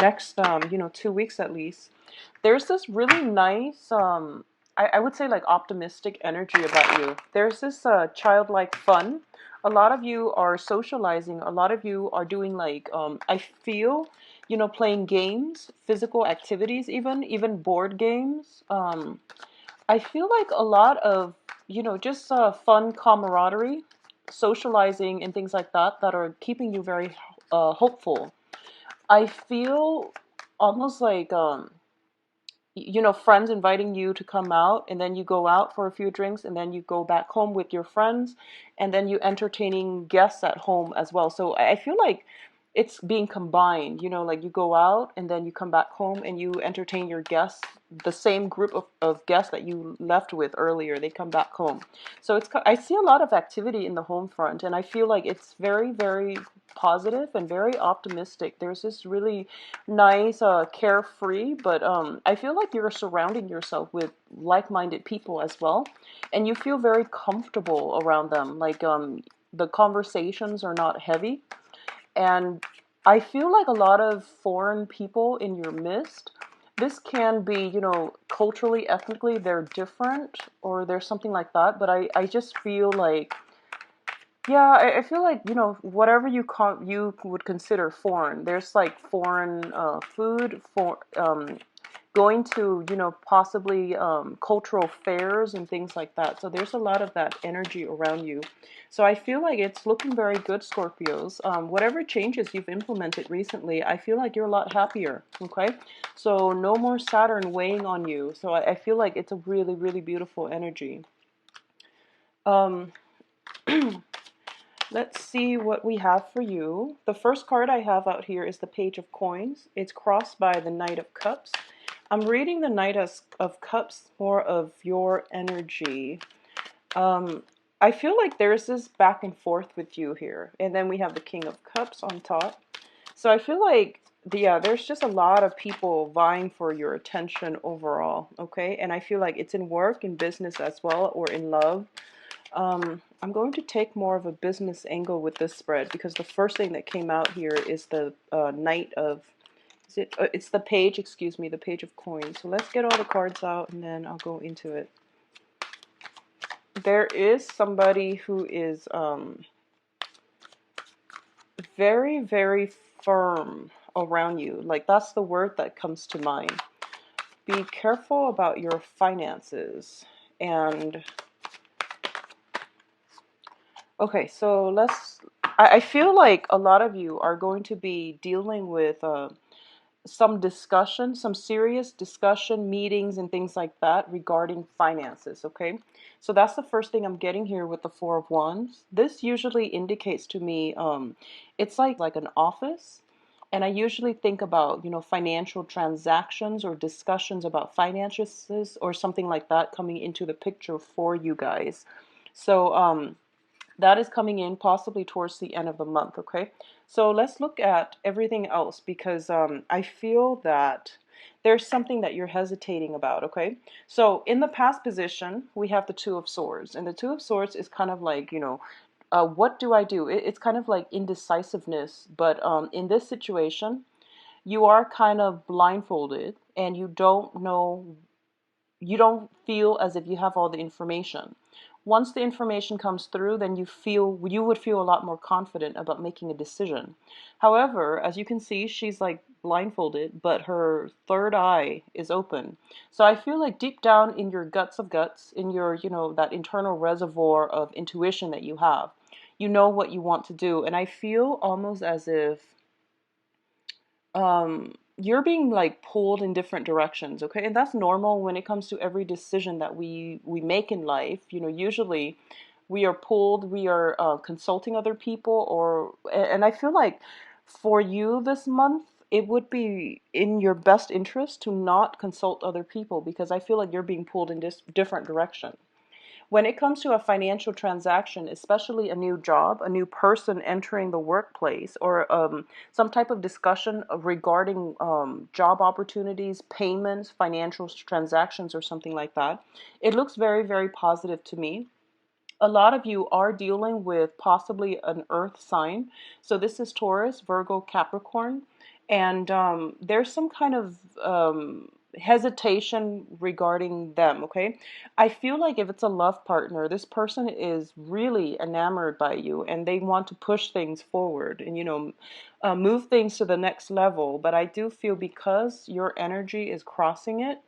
next 2 weeks at least, there's this really nice I would say like optimistic energy about you. There's this childlike fun. A lot of you are socializing. A lot of you are doing like I feel, playing games, physical activities, even board games. I feel like a lot of, just fun camaraderie, socializing, and things like that are keeping you very hopeful. I feel almost like, friends inviting you to come out, and then you go out for a few drinks, and then you go back home with your friends, and then you entertaining guests at home as well. So I feel like it's being combined, like you go out and then you come back home and you entertain your guests, the same group of guests that you left with earlier, they come back home. So I see a lot of activity in the home front, and I feel like it's very, very positive and very optimistic. There's this really nice, carefree, but I feel like you're surrounding yourself with like-minded people as well, and you feel very comfortable around them. Like the conversations are not heavy, and I feel like a lot of foreign people in your midst. This can be, culturally, ethnically, they're different, or there's something like that. But I just feel like, yeah, I feel like, whatever you would consider foreign. There's like foreign food, going to, possibly cultural fairs and things like that. So there's a lot of that energy around you. So I feel like it's looking very good, Scorpios. Whatever changes you've implemented recently, I feel like you're a lot happier. Okay, so no more Saturn weighing on you. So I feel like it's a really, really beautiful energy. Um, let's see what we have for you. The first card I have out here is the Page of Coins. It's crossed by the Knight of Cups. I'm reading the Knight of Cups, more of your energy. Um, I feel like there's this back and forth with you here. And then we have the King of Cups on top. So I feel like, yeah, there's just a lot of people vying for your attention overall, okay? And I feel like it's in work, in business as well, or in love. I'm going to take more of a business angle with this spread because the first thing that came out here is the Knight of, it's the page, excuse me, the Page of Coins. So let's get all the cards out and then I'll go into it. There is somebody who is very, very firm around you. Like, that's the word that comes to mind. Be careful about your finances. And okay, so I feel like a lot of you are going to be dealing with some discussion, some serious discussion, meetings, and things like that regarding finances, okay? So that's the first thing I'm getting here with the Four of Wands. This usually indicates to me, it's like an office. And I usually think about, financial transactions or discussions about finances or something like that coming into the picture for you guys. So, that is coming in possibly towards the end of the month, okay? So let's look at everything else because I feel that there's something that you're hesitating about, okay? So in the past position, we have the Two of Swords, and the Two of Swords is kind of like, what do I do? It's kind of like indecisiveness, but in this situation, you are kind of blindfolded and you don't know, you don't feel as if you have all the information. Once the information comes through, then you would feel a lot more confident about making a decision. However, as you can see, she's like blindfolded, but her third eye is open. So I feel like deep down in your guts of guts, in your, that internal reservoir of intuition that you know what you want to do. And I feel almost as if you're being like pulled in different directions, okay? And that's normal when it comes to every decision that we make in life. Usually we are pulled, we are consulting other people, and I feel like for you this month, it would be in your best interest to not consult other people because I feel like you're being pulled in this different direction. When it comes to a financial transaction, especially a new job, a new person entering the workplace, or some type of discussion regarding job opportunities, payments, financial transactions, or something like that, it looks very, very positive to me. A lot of you are dealing with possibly an earth sign. So this is Taurus, Virgo, Capricorn. and there's some kind of hesitation regarding them. Okay, I feel like if it's a love partner, this person is really enamored by you and they want to push things forward and move things to the next level. But I do feel because your energy is crossing it,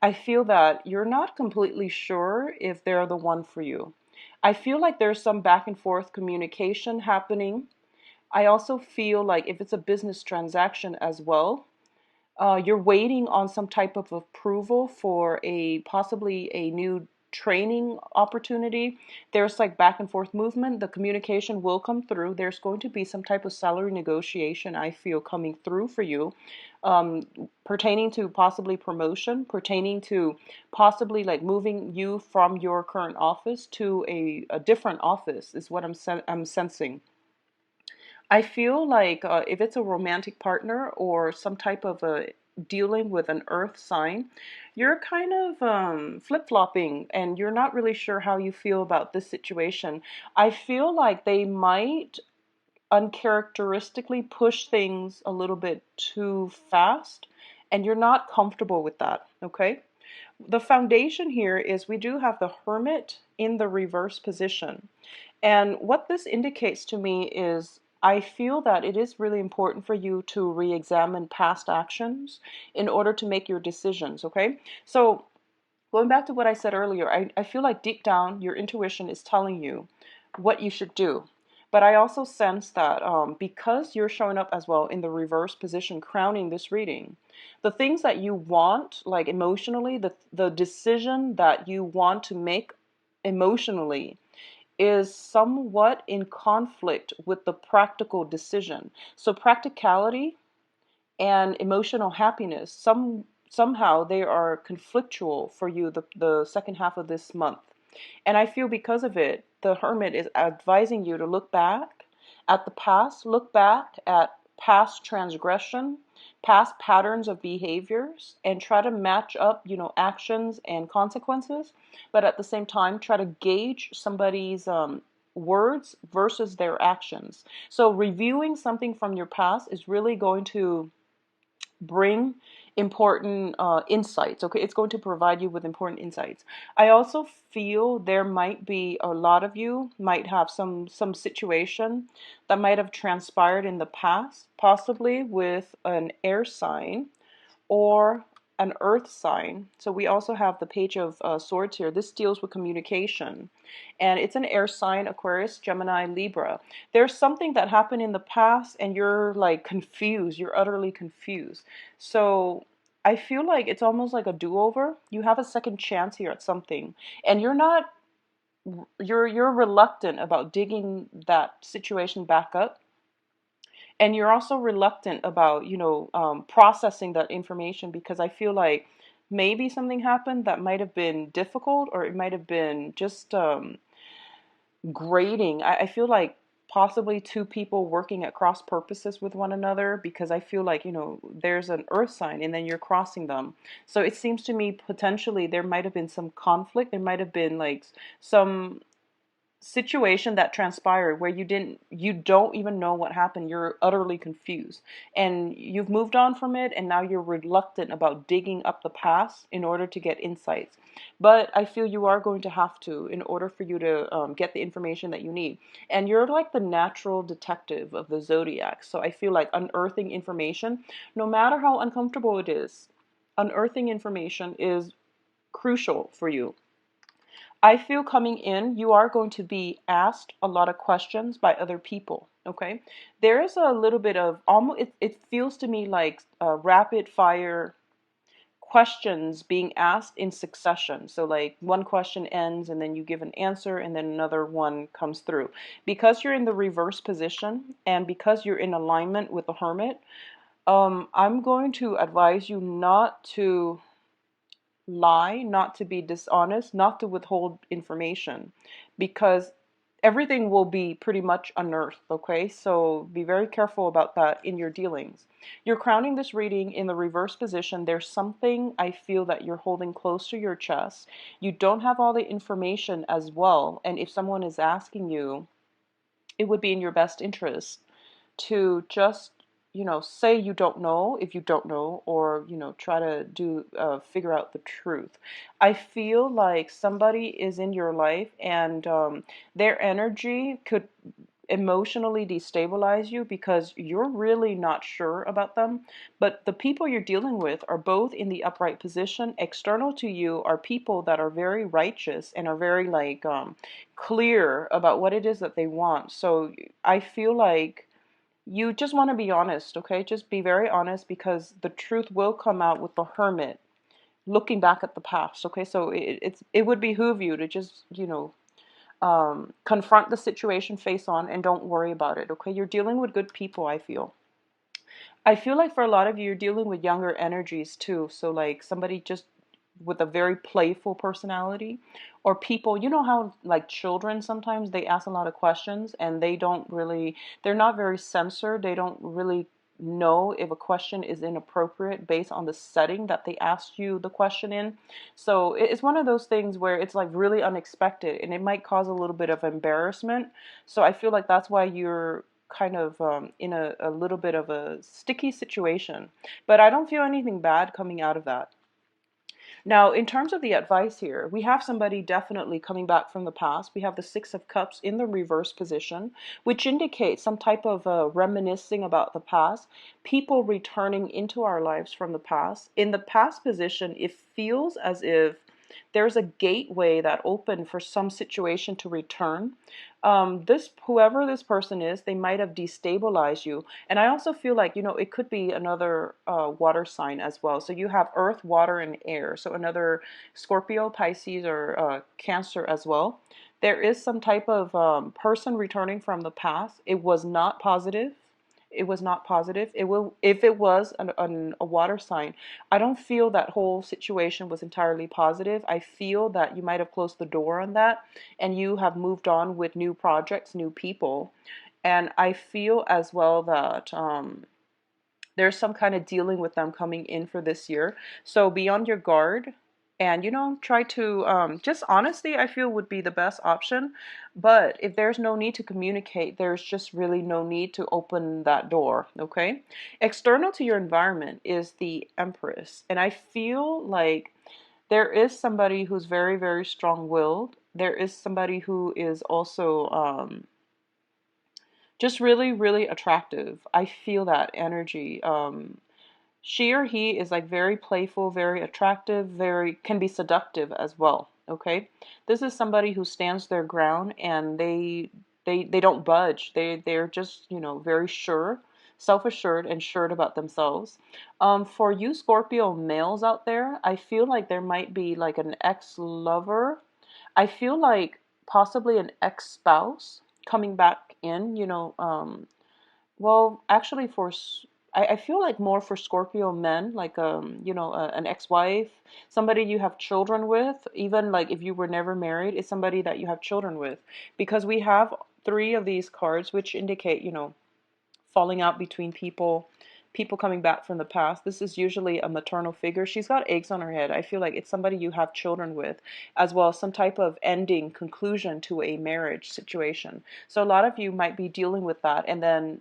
I feel that you're not completely sure if they're the one for you. I feel like there's some back and forth communication happening. I also feel like if it's a business transaction as well, you're waiting on some type of approval for a possibly a new training opportunity. There's like back and forth movement. The communication will come through. There's going to be some type of salary negotiation, I feel, coming through for you, pertaining to possibly promotion, pertaining to possibly like moving you from your current office to a different office is what I'm sensing. I feel like if it's a romantic partner or some type of a dealing with an earth sign, you're kind of flip-flopping and you're not really sure how you feel about this situation. I feel like they might uncharacteristically push things a little bit too fast and you're not comfortable with that, okay? The foundation here is we do have the Hermit in the reverse position. And what this indicates to me is I feel that it is really important for you to re-examine past actions in order to make your decisions, okay? So going back to what I said earlier, I feel like deep down your intuition is telling you what you should do. But I also sense that because you're showing up as well in the reverse position, crowning this reading, the things that you want, like emotionally, the decision that you want to make emotionally is somewhat in conflict with the practical decision. So practicality and emotional happiness, somehow they are conflictual for you the second half of this month. And I feel because of it, the Hermit is advising you to look back at the past, look back at past transgression, past patterns of behaviors, and try to match up, actions and consequences. But at the same time, try to gauge somebody's words versus their actions. So reviewing something from your past is really going to bring important insights. Okay, it's going to provide you with important insights. I also feel there might be a lot of you might have some situation that might have transpired in the past, possibly with an air sign or an earth sign. So we also have the Page of Swords here. This deals with communication. And it's an air sign, Aquarius, Gemini, Libra. There's something that happened in the past and you're like confused. You're utterly confused. So I feel like it's almost like a do-over. You have a second chance here at something. And you're reluctant about digging that situation back up, and you're also reluctant about processing that information because I feel like maybe something happened that might have been difficult or it might have been just grating. I feel like possibly two people working at cross purposes with one another because I feel like there's an earth sign and then you're crossing them. So it seems to me potentially there might have been some conflict. There might have been like some situation that transpired where you don't even know what happened. You're utterly confused and you've moved on from it, and now you're reluctant about digging up the past in order to get insights. But I feel you are going to have to in order for you to get the information that you need. And you're like the natural detective of the zodiac, so I feel like unearthing information, no matter how uncomfortable it is, unearthing information is crucial for you. I feel coming in, you are going to be asked a lot of questions by other people. Okay, there is a little bit of almost. It feels to me like rapid fire questions being asked in succession. So like one question ends and then you give an answer and then another one comes through. Because you're in the reverse position and because you're in alignment with the Hermit, I'm going to advise you not to lie, not to be dishonest, not to withhold information, because everything will be pretty much unearthed, okay? So be very careful about that in your dealings. You're crowning this reading in the reverse position. There's something I feel that you're holding close to your chest. You don't have all the information as well, and if someone is asking you, it would be in your best interest to just say you don't know if you don't know, or try to do figure out the truth. I feel like somebody is in your life, and their energy could emotionally destabilize you because you're really not sure about them. But the people you're dealing with are both in the upright position. External to you are people that are very righteous and are very like clear about what it is that they want. So I feel like you just want to be honest, okay? Just be very honest, because the truth will come out with the hermit looking back at the past, okay? So it would behoove you to just, confront the situation face on and don't worry about it, okay? You're dealing with good people, I feel. I feel like for a lot of you, you're dealing with younger energies too. So like somebody just with a very playful personality, or people, how like children sometimes they ask a lot of questions and they're not very censored. They don't really know if a question is inappropriate based on the setting that they asked you the question in. So it's one of those things where it's like really unexpected and it might cause a little bit of embarrassment. So I feel like that's why you're kind of in a little bit of a sticky situation. But I don't feel anything bad coming out of that. Now, in terms of the advice here, we have somebody definitely coming back from the past. We have the Six of Cups in the reverse position, which indicates some type of reminiscing about the past, people returning into our lives from the past. In the past position, it feels as if there's a gateway that opened for some situation to return. This whoever this person is, they might have destabilized you. And I also feel like, it could be another water sign as well. So you have earth, water, and air. So another Scorpio, Pisces, or Cancer as well. There is some type of person returning from the past. It was not positive. It was not positive. It will, if it was a water sign, I don't feel that whole situation was entirely positive. I feel that you might have closed the door on that and you have moved on with new projects, new people. And I feel as well that there's some kind of dealing with them coming in for this year. So be on your guard and, try to just honesty, I feel would be the best option. But if there's no need to communicate, there's just really no need to open that door, okay? External to your environment is the Empress. And I feel like there is somebody who's very, very strong-willed. There is somebody who is also just really, really attractive. I feel that energy. She or he is like very playful, very attractive, very can be seductive as well. Okay, this is somebody who stands their ground and they don't budge. They're just very sure, self-assured, and sure about themselves. For you Scorpio males out there, I feel like there might be like an ex-lover. I feel like possibly an ex-spouse coming back in. Well, actually, I feel like more for Scorpio men, like an ex-wife, somebody you have children with, even like if you were never married, it's somebody that you have children with, because we have three of these cards, which indicate falling out between people, people coming back from the past. This is usually a maternal figure. She's got eggs on her head. I feel like it's somebody you have children with, as well as some type of ending, conclusion to a marriage situation. So a lot of you might be dealing with that. And then,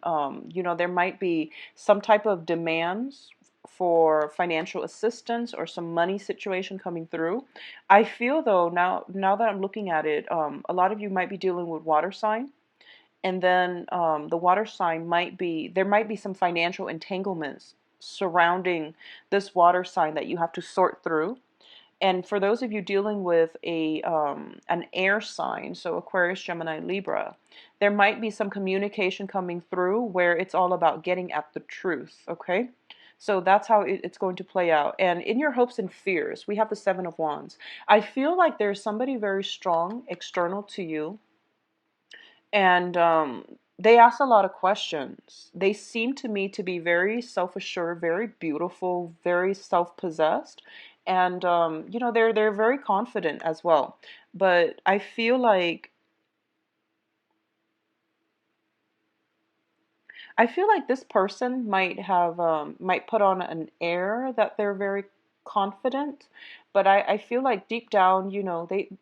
there might be some type of demands for financial assistance or some money situation coming through. I feel though, now that I'm looking at it, a lot of you might be dealing with water sign. And then the water sign there might be some financial entanglements surrounding this water sign that you have to sort through. And for those of you dealing with an air sign, so Aquarius, Gemini, Libra, there might be some communication coming through where it's all about getting at the truth, okay? So that's how it's going to play out. And in your hopes and fears, we have the Seven of Wands. I feel like there's somebody very strong external to you, and they ask a lot of questions. They seem to me to be very self-assured, very beautiful, very self-possessed, and they're very confident as well. But I feel like this person might put on an air that they're very confident, but I feel like deep down,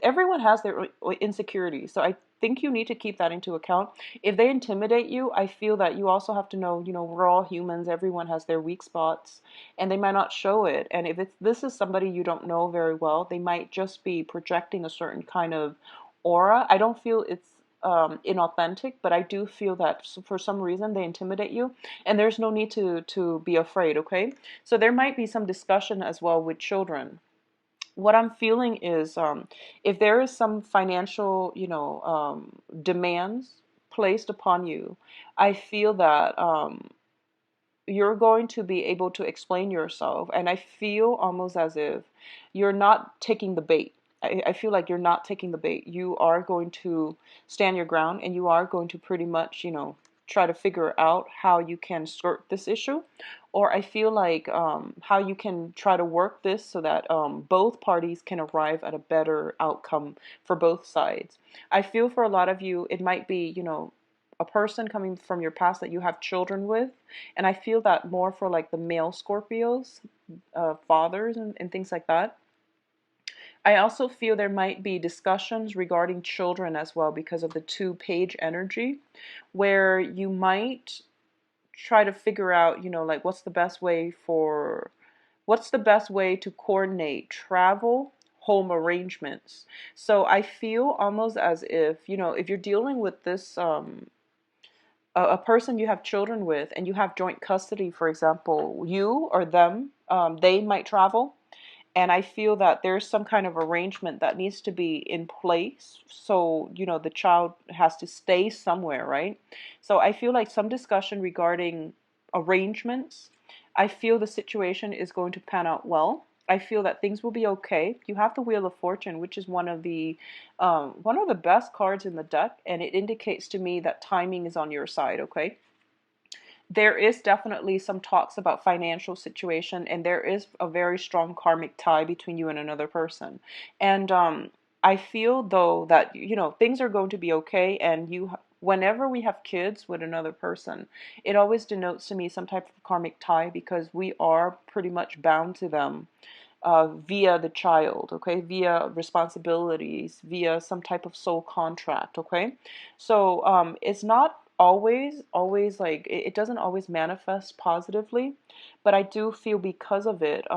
everyone has their insecurities. So I think you need to keep that into account. If they intimidate you, I feel that you also have to know, we're all humans. Everyone has their weak spots, and they might not show it. And if this is somebody you don't know very well, they might just be projecting a certain kind of aura. I don't feel it's inauthentic, but I do feel that for some reason they intimidate you, and there's no need to be afraid. Okay, so there might be some discussion as well with children. What I'm feeling is, if there is some financial, demands placed upon you, I feel that you're going to be able to explain yourself. And I feel almost as if you're not taking the bait. I feel like you're not taking the bait. You are going to stand your ground, and you are going to pretty much, try to figure out how you can skirt this issue. Or I feel like how you can try to work this so that both parties can arrive at a better outcome for both sides. I feel for a lot of you, it might be, a person coming from your past that you have children with. And I feel that more for like the male Scorpios, fathers and things like that. I also feel there might be discussions regarding children as well because of the two-page energy, where you might try to figure out, like what's the best way to coordinate travel, home arrangements. So I feel almost as if, if you're dealing with this a person you have children with and you have joint custody, for example, you or them, they might travel. And I feel that there's some kind of arrangement that needs to be in place. So, the child has to stay somewhere, right? So I feel like some discussion regarding arrangements. I feel the situation is going to pan out well. I feel that things will be okay. You have the Wheel of Fortune, which is one of the best cards in the deck, and it indicates to me that timing is on your side. Okay, there is definitely some talks about financial situation, and there is a very strong karmic tie between you and another person. And I feel though that things are going to be okay, and whenever we have kids with another person, it always denotes to me some type of karmic tie, because we are pretty much bound to them via the child, okay, via responsibilities, via some type of soul contract, okay? So it's not always like, it doesn't always manifest positively, but I do feel because of it,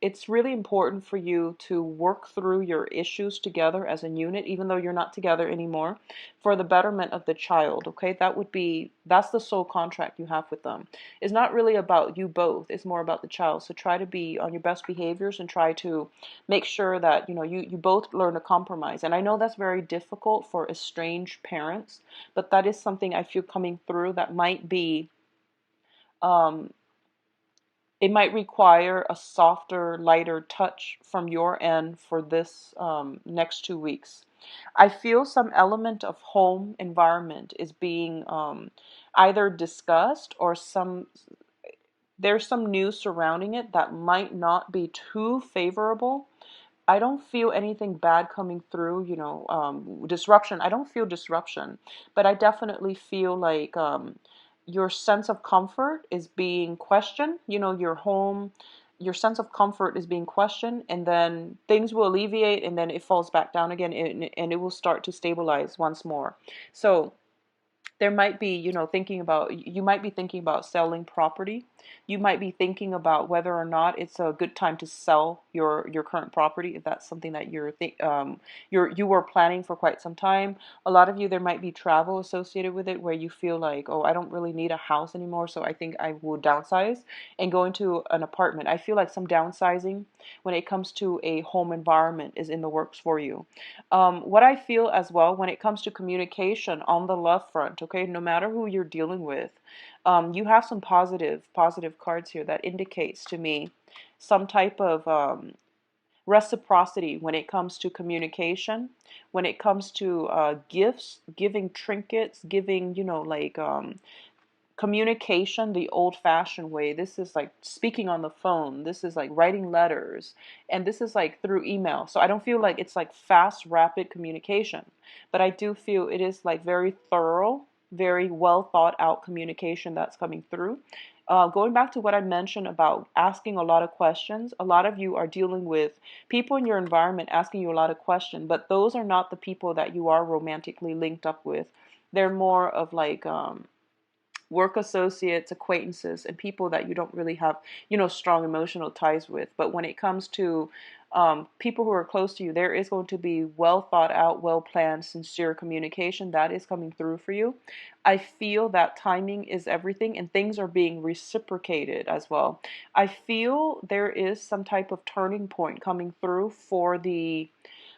it's really important for you to work through your issues together as a unit, even though you're not together anymore, for the betterment of the child, okay? That's the soul contract you have with them. It's not really about you both, it's more about the child. So try to be on your best behaviors and try to make sure that, you both learn to compromise. And I know that's very difficult for estranged parents, but that is something I feel coming through that might be, um, it might require a softer, lighter touch from your end for this next 2 weeks. I feel some element of home environment is being either discussed, or there's some news surrounding it that might not be too favorable. I don't feel anything bad coming through, disruption. I don't feel disruption, but I definitely feel like your sense of comfort is being questioned. Your home, your sense of comfort is being questioned, and then things will alleviate, and then it falls back down again, and it will start to stabilize once more. So there might be, you might be thinking about selling property. You might be thinking about whether or not it's a good time to sell your current property, if that's something that you were planning for quite some time. A lot of you, there might be travel associated with it, where you feel like, oh, I don't really need a house anymore, so I think I will downsize and go into an apartment. I feel like some downsizing when it comes to a home environment is in the works for you. What I feel as well when it comes to communication on the love front, okay, no matter who you're dealing with, you have some positive cards here that indicates to me some type of reciprocity when it comes to communication, when it comes to gifts, giving trinkets, giving, communication the old-fashioned way. This is like speaking on the phone. This is like writing letters. And this is like through email. So I don't feel like it's like fast, rapid communication. But I do feel it is like very thorough, very well thought out communication that's coming through. Going back to what I mentioned about asking a lot of questions, a lot of you are dealing with people in your environment asking you a lot of questions, but those are not the people that you are romantically linked up with. They're more of like work associates, acquaintances, and people that you don't really have, strong emotional ties with. But when it comes to people who are close to you, there is going to be well thought out, well planned, sincere communication that is coming through for you. I feel that timing is everything and things are being reciprocated as well. I feel there is some type of turning point coming through for the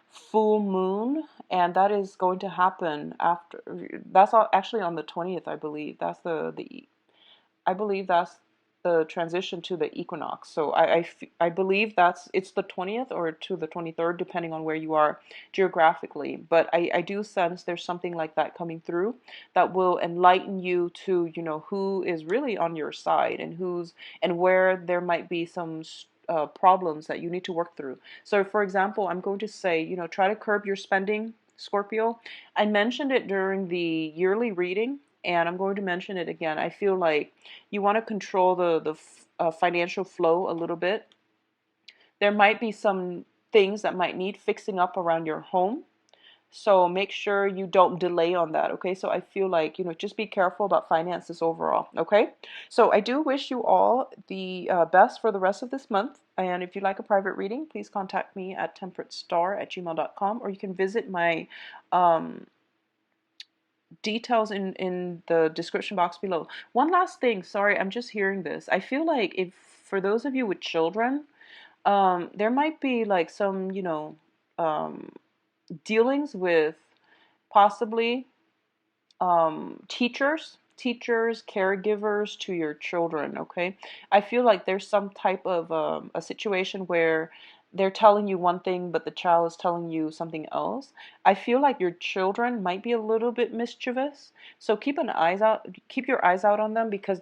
full moon, and that is going to happen after, that's actually on the 20th, I believe. That's the I believe that's the transition to the equinox. So I believe it's the 20th or to the 23rd, depending on where you are geographically. But I do sense there's something like that coming through that will enlighten you to, who is really on your side and and where there might be some problems that you need to work through. So, for example, I'm going to say, try to curb your spending, Scorpio. I mentioned it during the yearly reading, and I'm going to mention it again. I feel like you want to control the financial flow a little bit. There might be some things that might need fixing up around your home. So make sure you don't delay on that, okay? So I feel like, just be careful about finances overall, okay? So I do wish you all the best for the rest of this month. And if you'd like a private reading, please contact me at temperatestar@gmail.com, or you can visit my um, details in the description box below. One last thing, sorry, I'm just hearing this. I feel like if for those of you with children, there might be like some, um, dealings with possibly teachers, caregivers to your children, okay? I feel like there's some type of a situation where they're telling you one thing, but the child is telling you something else. I feel like your children might be a little bit mischievous, so keep your eyes out on them, because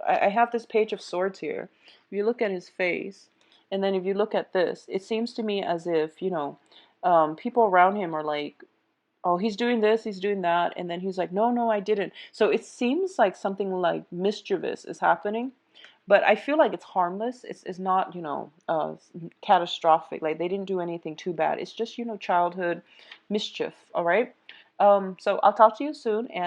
I have this Page of Swords here. If you look at his face, and then if you look at this, it seems to me as if people around him are like, oh, he's doing this, he's doing that, and then he's like, no, no, I didn't. So it seems like something like mischievous is happening, but I feel like it's harmless. It's not, catastrophic. Like they didn't do anything too bad. It's just, childhood mischief. All right. So I'll talk to you soon, and